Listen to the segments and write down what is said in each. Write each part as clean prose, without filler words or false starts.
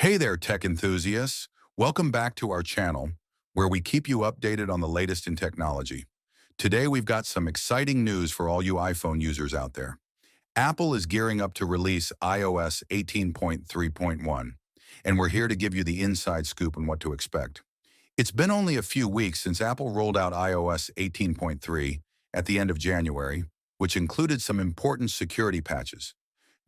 Hey there, tech enthusiasts. Welcome back to our channel, where we keep you updated on the latest in technology. Today, we've got some exciting news for all you iPhone users out there. Apple is gearing up to release iOS 18.3.1, and we're here to give you the inside scoop on what to expect. It's been only a few weeks since Apple rolled out iOS 18.3 at the end of January, which included some important security patches.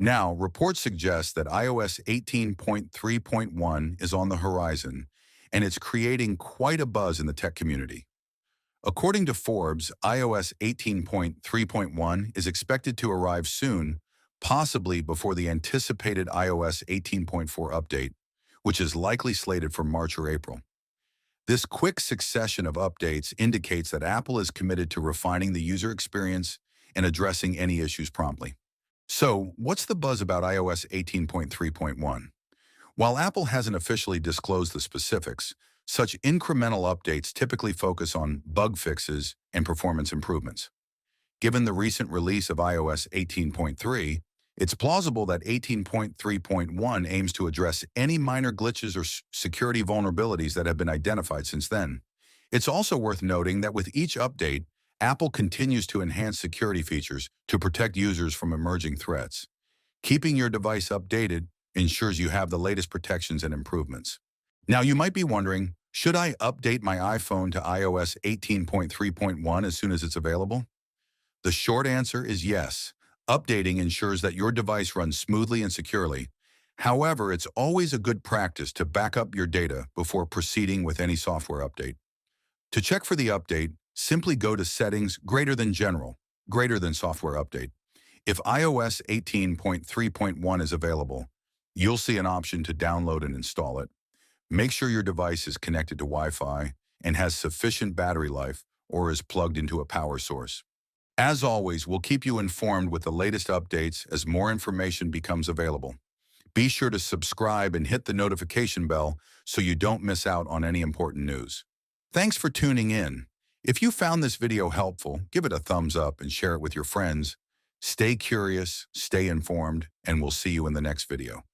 Now, reports suggest that iOS 18.3.1 is on the horizon, and it's creating quite a buzz in the tech community. According to Forbes, iOS 18.3.1 is expected to arrive soon, possibly before the anticipated iOS 18.4 update, which is likely slated for March or April. This quick succession of updates indicates that Apple is committed to refining the user experience and addressing any issues promptly. So, what's the buzz about iOS 18.3.1? While Apple hasn't officially disclosed the specifics, such incremental updates typically focus on bug fixes and performance improvements. Given the recent release of iOS 18.3, it's plausible that 18.3.1 aims to address any minor glitches or security vulnerabilities that have been identified since then. It's also worth noting that with each update, Apple continues to enhance security features to protect users from emerging threats. Keeping your device updated ensures you have the latest protections and improvements. Now, you might be wondering, should I update my iPhone to iOS 18.3.1 as soon as it's available? The short answer is yes. Updating ensures that your device runs smoothly and securely. However, it's always a good practice to back up your data before proceeding with any software update. To check for the update, simply go to Settings greater than General, greater than Software Update. If iOS 18.3.1 is available, you'll see an option to download and install it. Make sure your device is connected to Wi-Fi and has sufficient battery life or is plugged into a power source. As always, we'll keep you informed with the latest updates as more information becomes available. Be sure to subscribe and hit the notification bell so you don't miss out on any important news. Thanks for tuning in. If you found this video helpful, give it a thumbs up and share it with your friends. Stay curious, stay informed, and we'll see you in the next video.